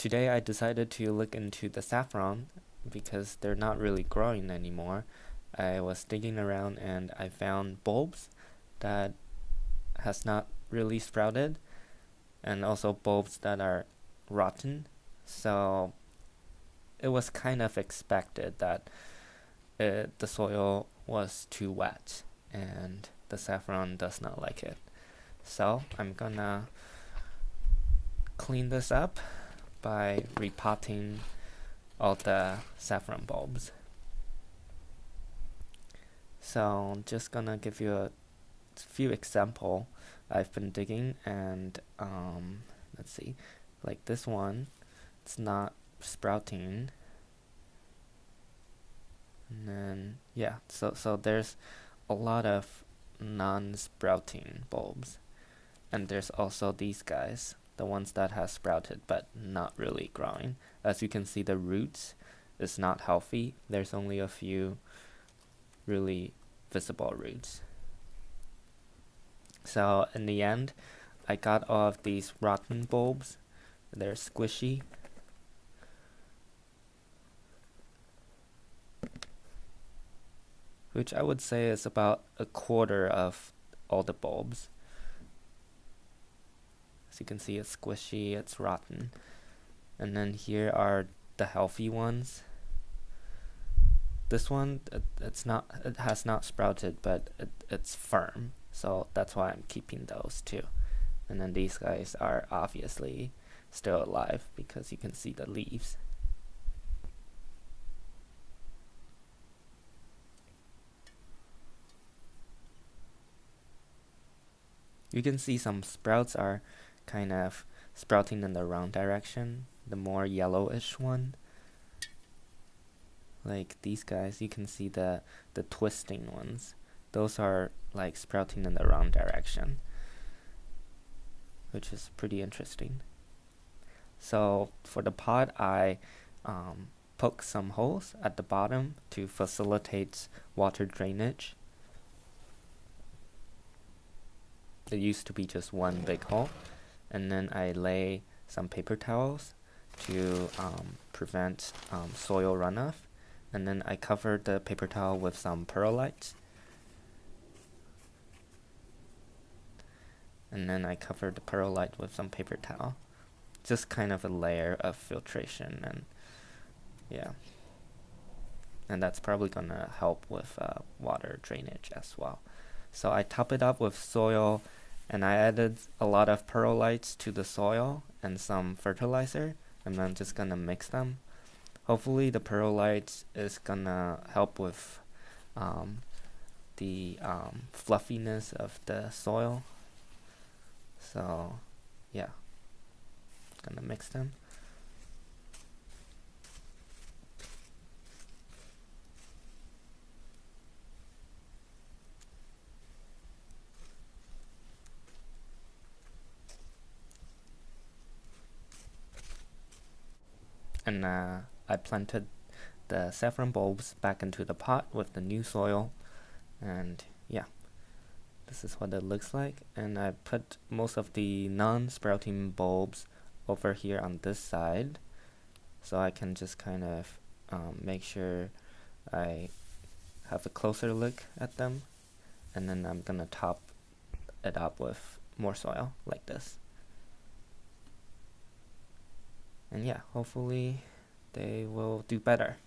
today I decided to look into the saffron because they're not really growing anymore. I was digging around and I found bulbs that has not really sprouted, and also bulbs that are rotten. So it was kind of expected that the soil was too wet and the saffron does not like it. So I'm gonna clean this up by repotting all the saffron bulbs. So I'm just gonna give you a few example I've been digging, and let's see, like this one, it's not sprouting, and then yeah, so there's a lot of non-sprouting bulbs, and there's also these guys, the ones that have sprouted but not really growing. As you can see, the roots is not healthy. There's only a few really visible roots. So in the end, I got all of these rotten bulbs. They're squishy. Which I would say is about a quarter of all the bulbs. As you can see, it's squishy, it's rotten. And then here are the healthy ones. This one, it has not sprouted, but it's firm. So that's why I'm keeping those too. And then these guys are obviously still alive because you can see the leaves. You can see some sprouts are kind of sprouting in the wrong direction, the more yellowish one. Like these guys, you can see the twisting ones. Those are like sprouting in the wrong direction, which is pretty interesting. So for the pot, I poke some holes at the bottom to facilitate water drainage. It used to be just one big hole, and then I lay some paper towels to prevent soil runoff, and then I covered the paper towel with some perlite, and then I covered the perlite with some paper towel, just kind of a layer of filtration, and yeah, and that's probably gonna help with water drainage as well. So I top it up with soil, and I added a lot of perlite to the soil and some fertilizer, and I'm just gonna mix them. Hopefully the perlite is gonna help with the fluffiness of the soil. So yeah, gonna mix them. And I planted the saffron bulbs back into the pot with the new soil, and yeah, this is what it looks like. And I put most of the non-sprouting bulbs over here on this side, so I can just kind of make sure I have a closer look at them, and then I'm gonna top it up with more soil like this. And yeah, hopefully they will do better.